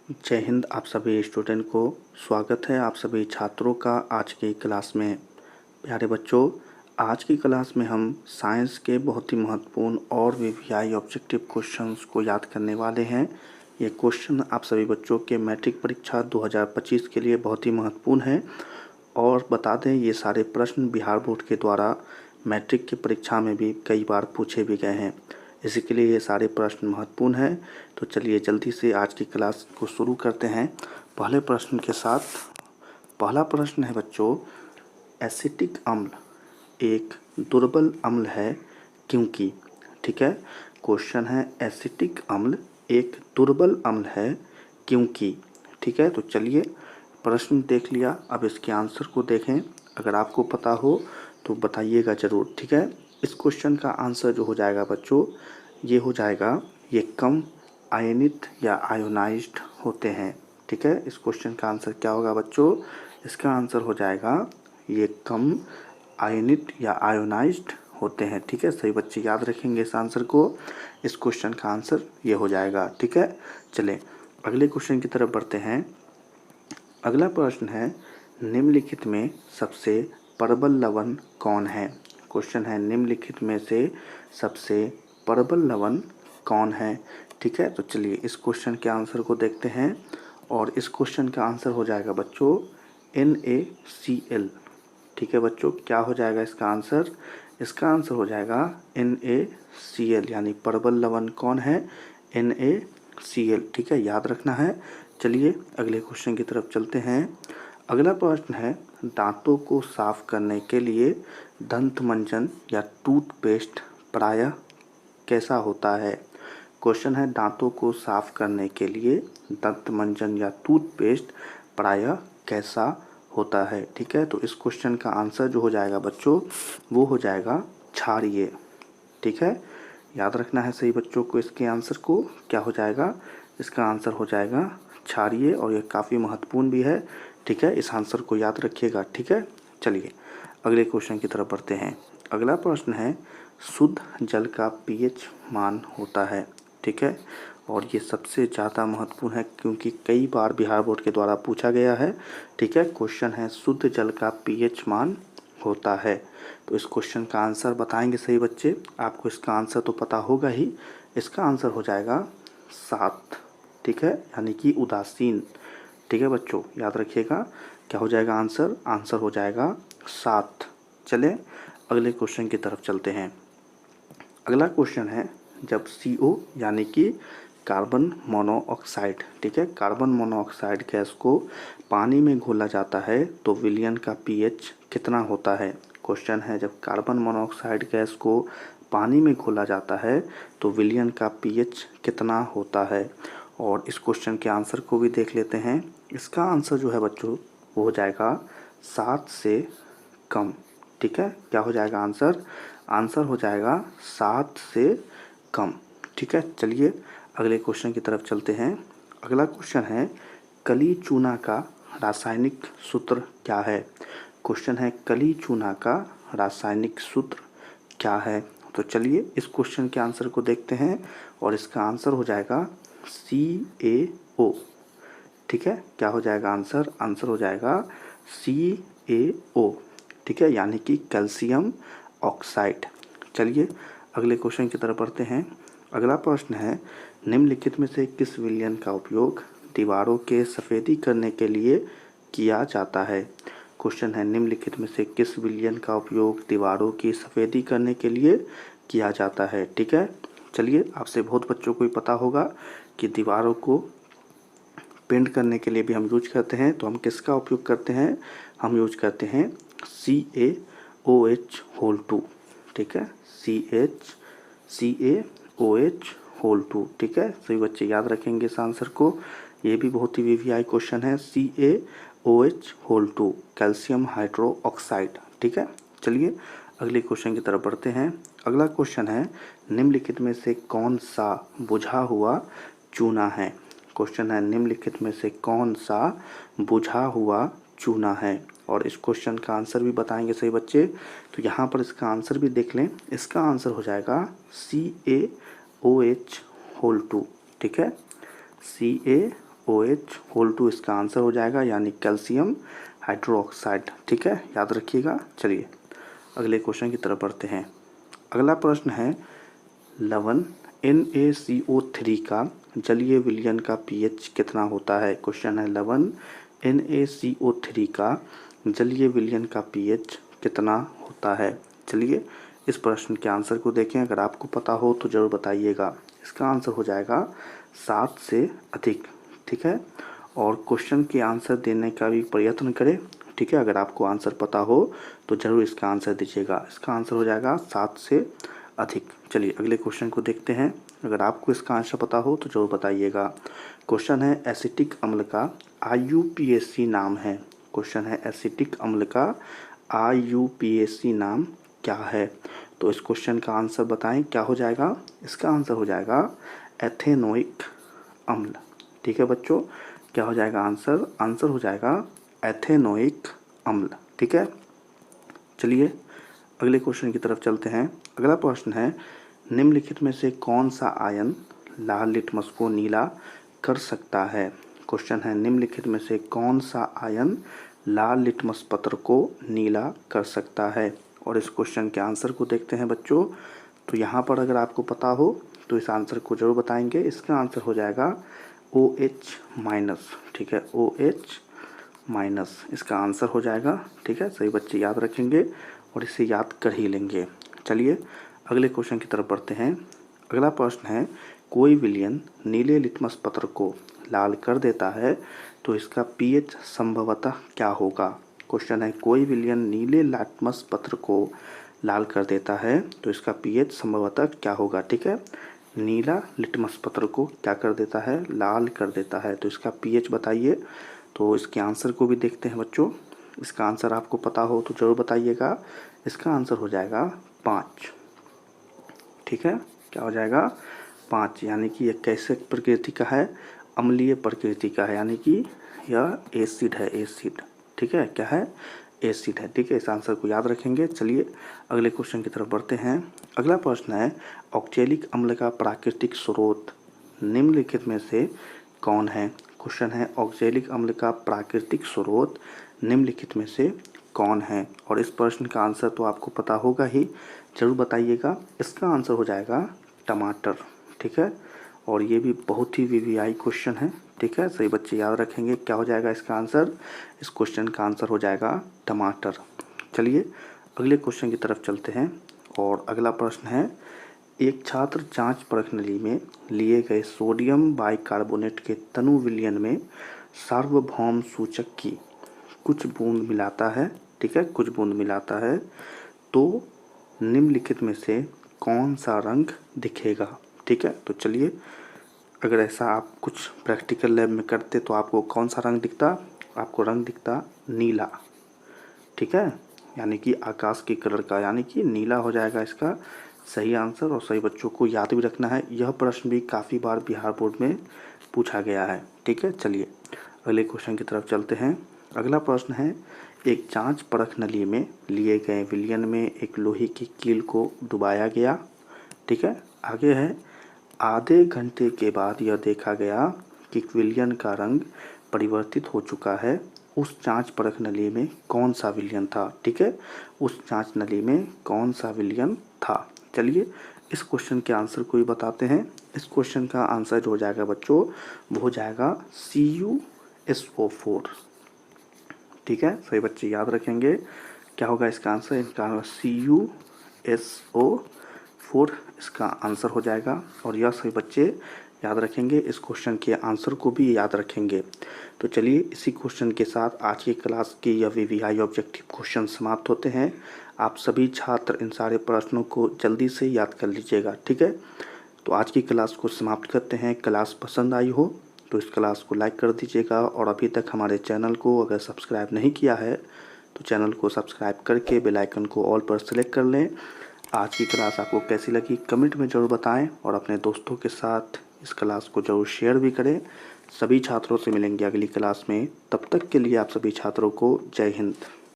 जय हिंद। आप सभी स्टूडेंट को स्वागत है आप सभी छात्रों का आज की क्लास में। प्यारे बच्चों, आज की क्लास में हम साइंस के बहुत ही महत्वपूर्ण और वीवीआई ऑब्जेक्टिव क्वेश्चंस को याद करने वाले हैं। ये क्वेश्चन आप सभी बच्चों के मैट्रिक परीक्षा 2025 के लिए बहुत ही महत्वपूर्ण है। और बता दें, ये सारे प्रश्न बिहार बोर्ड के द्वारा मैट्रिक की परीक्षा में भी कई बार पूछे भी गए हैं, इसी के लिए ये सारे प्रश्न महत्वपूर्ण हैं। तो चलिए जल्दी से आज की क्लास को शुरू करते हैं पहले प्रश्न के साथ। पहला प्रश्न है बच्चों, एसिटिक अम्ल एक दुर्बल अम्ल है क्योंकि। ठीक है, क्वेश्चन है एसिटिक अम्ल एक दुर्बल अम्ल है क्योंकि। ठीक है, तो चलिए प्रश्न देख लिया, अब इसके आंसर को देखें। अगर आपको पता हो तो बताइएगा ज़रूर। ठीक है, इस क्वेश्चन का आंसर जो हो जाएगा बच्चों, ये हो जाएगा, ये कम आयनित या आयोनाइज्ड होते हैं। ठीक है, इस क्वेश्चन का आंसर क्या होगा बच्चों? इसका आंसर हो जाएगा ये कम आयनित या आयोनाइज्ड होते हैं। ठीक है, सही बच्चे याद रखेंगे इस आंसर को। इस क्वेश्चन का आंसर ये हो जाएगा। ठीक है, चलें अगले क्वेश्चन की तरफ बढ़ते हैं। अगला प्रश्न है, निम्नलिखित में सबसे प्रबल लवण कौन है? क्वेश्चन है, निम्नलिखित में से सबसे प्रबल लवण कौन है? ठीक है, तो चलिए इस क्वेश्चन के आंसर को देखते हैं। और इस क्वेश्चन का आंसर हो जाएगा बच्चों NaCl। ठीक है बच्चों, क्या हो जाएगा इसका आंसर? इसका आंसर हो जाएगा NaCl, यानी प्रबल लवण कौन है? NaCl। ठीक है, याद रखना है। चलिए अगले क्वेश्चन की तरफ चलते हैं। अगला प्रश्न है, दांतों को साफ करने के लिए दंत मंजन या टूथपेस्ट प्रायः कैसा होता है? क्वेश्चन है, दांतों को साफ करने के लिए दंत मंजन या टूथपेस्ट प्रायः कैसा होता है? ठीक है, तो इस क्वेश्चन का आंसर जो हो जाएगा बच्चों, वो हो जाएगा क्षारीय। ठीक है, याद रखना है सही बच्चों को इसके आंसर को। क्या हो जाएगा? इसका आंसर हो जाएगा क्षारीय, और ये काफ़ी महत्वपूर्ण भी है। ठीक है, इस आंसर को याद रखिएगा। ठीक है, चलिए अगले क्वेश्चन की तरफ बढ़ते हैं। अगला प्रश्न है, शुद्ध जल का पीएच मान होता है। ठीक है, और ये सबसे ज़्यादा महत्वपूर्ण है क्योंकि कई बार बिहार बोर्ड के द्वारा पूछा गया है। ठीक है, क्वेश्चन है, शुद्ध जल का पीएच मान होता है। तो इस क्वेश्चन का आंसर बताएंगे सही बच्चे। आपको इसका आंसर तो पता होगा ही। इसका आंसर हो जाएगा 7। ठीक है, यानी कि उदासीन। ठीक है बच्चों, याद रखिएगा क्या हो जाएगा आंसर? आंसर हो जाएगा 7। चलें अगले क्वेश्चन की तरफ चलते हैं। अगला क्वेश्चन है, जब CO यानी कि कार्बन मोनोऑक्साइड, ठीक है, कार्बन मोनोऑक्साइड गैस को पानी में घोला जाता है तो विलयन का पीएच कितना होता है? क्वेश्चन है, जब कार्बन मोनोऑक्साइड गैस को पानी में घोला जाता है तो विलयन का पीएच कितना होता है? और इस क्वेश्चन के आंसर को भी देख लेते हैं। इसका आंसर जो है बच्चों, वो हो जाएगा 7 से कम। ठीक है, क्या हो जाएगा आंसर? आंसर हो जाएगा 7 से कम। ठीक है, चलिए अगले क्वेश्चन की तरफ चलते हैं। अगला क्वेश्चन है, कली चूना का रासायनिक सूत्र क्या है? क्वेश्चन है, कली चूना का रासायनिक सूत्र क्या है? तो चलिए इस क्वेश्चन के आंसर को देखते हैं, और इसका आंसर हो जाएगा CaO। ठीक है, क्या हो जाएगा आंसर? आंसर हो जाएगा CaO। ठीक है, यानी कि कैल्शियम ऑक्साइड। चलिए अगले क्वेश्चन की तरफ बढ़ते हैं। अगला प्रश्न है, निम्नलिखित में से किस विलयन का उपयोग दीवारों के सफ़ेदी करने के लिए किया जाता है? क्वेश्चन है, निम्नलिखित में से किस विलयन का उपयोग दीवारों की सफ़ेदी करने के लिए किया जाता है? ठीक है, चलिए आपसे बहुत बच्चों को ही पता होगा कि दीवारों को पेंट करने के लिए भी हम यूज करते हैं। तो हम किसका उपयोग करते हैं? हम यूज करते हैं CaOH2। ठीक है, CaOH2। ठीक है, सभी बच्चे याद रखेंगे इस आंसर को। ये भी बहुत ही वीवीआई क्वेश्चन है, CaOH2, कैल्शियम हाइड्रोक्साइड। ठीक है, चलिए अगले क्वेश्चन की तरफ बढ़ते हैं। अगला क्वेश्चन है, निम्नलिखित में से कौन सा बुझा हुआ चूना है? क्वेश्चन है, निम्नलिखित में से कौन सा बुझा हुआ चूना है? और इस क्वेश्चन का आंसर भी बताएंगे सही बच्चे। तो यहाँ पर इसका आंसर भी देख लें। इसका आंसर हो जाएगा CaOH2। ठीक है, CaOH2। OH होल 2 इसका आंसर हो जाएगा, यानी कैल्शियम हाइड्रोक्साइड। ठीक है, याद रखिएगा। चलिए अगले क्वेश्चन की तरफ बढ़ते हैं। अगला प्रश्न है लवण NaCO3 का जलीय विलयन का pH कितना होता है। क्वेश्चन है लवण NaCO3 का जलीय विलयन का pH कितना होता है। चलिए इस प्रश्न के आंसर को देखें, अगर आपको पता हो तो ज़रूर बताइएगा। इसका आंसर हो जाएगा 7 से अधिक। ठीक है, और क्वेश्चन के आंसर देने का भी प्रयत्न करें। ठीक है, अगर आपको आंसर पता हो तो ज़रूर इसका आंसर दीजिएगा। इसका आंसर हो जाएगा 7 से अधिक। चलिए अगले क्वेश्चन को देखते हैं, अगर आपको इसका आंसर पता हो तो ज़रूर बताइएगा। क्वेश्चन है एसिटिक अम्ल का IUPAC नाम है। क्वेश्चन है एसिटिक अम्ल का IUPAC नाम क्या है। तो इस क्वेश्चन का आंसर बताएं, क्या हो जाएगा। इसका आंसर हो जाएगा एथेनोइक अम्ल। ठीक है बच्चों, क्या हो जाएगा आंसर। आंसर हो जाएगा एथेनोइक अम्ल। ठीक है, चलिए अगले क्वेश्चन की तरफ चलते हैं। अगला प्रश्न है निम्नलिखित में से कौन सा आयन लाल लिटमस को नीला कर सकता है। क्वेश्चन है निम्नलिखित में से कौन सा आयन लाल लिटमस पत्र को नीला कर सकता है। और इस क्वेश्चन के आंसर को देखते हैं बच्चों। तो यहाँ पर अगर आपको पता हो तो इस आंसर को जरूर बताएंगे। इसका आंसर हो जाएगा OH-। ठीक है, OH- इसका आंसर हो जाएगा। ठीक है, सही बच्चे याद रखेंगे और इसे याद कर ही लेंगे। चलिए अगले क्वेश्चन की तरफ बढ़ते हैं। अगला प्रश्न है कोई विलयन नीले लिटमस पत्र को लाल कर देता है तो इसका pH संभवतः क्या होगा। क्वेश्चन है कोई विलयन नीले लिटमस पत्र को लाल कर देता है तो इसका pH संभवतः क्या होगा। ठीक है, नीला लिटमस पत्र को क्या कर देता है, लाल कर देता है, तो इसका pH बताइए। तो इसके आंसर को भी देखते हैं बच्चों। इसका आंसर आपको पता हो तो ज़रूर बताइएगा। इसका आंसर हो जाएगा 5। ठीक है, क्या हो जाएगा 5, यानी कि यह कैसे प्रकृति का है, अम्लीय प्रकृति का है, यानी कि यह एसिड है, एसिड। ठीक है, क्या है, एसिड है। ठीक है, इस आंसर को याद रखेंगे। चलिए अगले क्वेश्चन की तरफ बढ़ते हैं। अगला प्रश्न है ऑक्जेलिक अम्ल का प्राकृतिक स्रोत निम्नलिखित में से कौन है। क्वेश्चन है ऑक्जेलिक अम्ल का प्राकृतिक स्रोत निम्नलिखित में से कौन है। और इस प्रश्न का आंसर तो आपको पता होगा ही, जरूर बताइएगा। इसका आंसर हो जाएगा टमाटर। ठीक है, और ये भी बहुत ही VVI क्वेश्चन है। ठीक है, सही बच्चे याद रखेंगे। क्या हो जाएगा इसका आंसर। इस क्वेश्चन का आंसर हो जाएगा टमाटर। चलिए अगले क्वेश्चन की तरफ चलते हैं। और अगला प्रश्न है एक छात्र जांच परख नली में लिए गए सोडियम बाइकार्बोनेट के तनु विलयन में सार्वभौम सूचक की कुछ बूंद मिलाता है। ठीक है, कुछ बूंद मिलाता है तो निम्नलिखित में से कौन सा रंग दिखेगा। ठीक है, तो चलिए अगर ऐसा आप कुछ प्रैक्टिकल लैब में करते तो आपको कौन सा रंग दिखता, आपको रंग दिखता नीला। ठीक है, यानी कि आकाश की कलर का, यानी कि नीला हो जाएगा इसका सही आंसर। और सही बच्चों को याद भी रखना है, यह प्रश्न भी काफ़ी बार बिहार बोर्ड में पूछा गया है। ठीक है, चलिए अगले क्वेश्चन की तरफ चलते हैं। अगला प्रश्न है एक जांच परख नली में लिए गए विलयन में एक लोहे की कील को डुबाया गया। ठीक है, आगे है आधे घंटे के बाद यह देखा गया कि विलयन का रंग परिवर्तित हो चुका है। उस जांच परख नली में कौन सा विलयन था। ठीक है, उस जांच नली में कौन सा विलयन था। चलिए इस क्वेश्चन के आंसर को भी बताते हैं। इस क्वेश्चन का आंसर जो हो जाएगा बच्चों वो हो जाएगा CuSO4। ठीक है, सही बच्चे याद रखेंगे। क्या होगा इसका आंसर, इनका CuSO4 इसका आंसर हो जाएगा। और यह सही बच्चे याद रखेंगे, इस क्वेश्चन के आंसर को भी याद रखेंगे। तो चलिए इसी क्वेश्चन के साथ आज की क्लास की यह VVI ऑब्जेक्टिव क्वेश्चन समाप्त होते हैं। आप सभी छात्र इन सारे प्रश्नों को जल्दी से याद कर लीजिएगा। ठीक है, तो आज की क्लास को समाप्त करते हैं। क्लास पसंद आई हो तो इस क्लास को लाइक कर दीजिएगा। और अभी तक हमारे चैनल को अगर सब्सक्राइब नहीं किया है तो चैनल को सब्सक्राइब करके बेल आइकन को ऑल पर सेलेक्ट कर लें। आज की क्लास आपको कैसी लगी कमेंट में ज़रूर बताएं और अपने दोस्तों के साथ इस क्लास को ज़रूर शेयर भी करें। सभी छात्रों से मिलेंगे अगली क्लास में, तब तक के लिए आप सभी छात्रों को जय हिंद।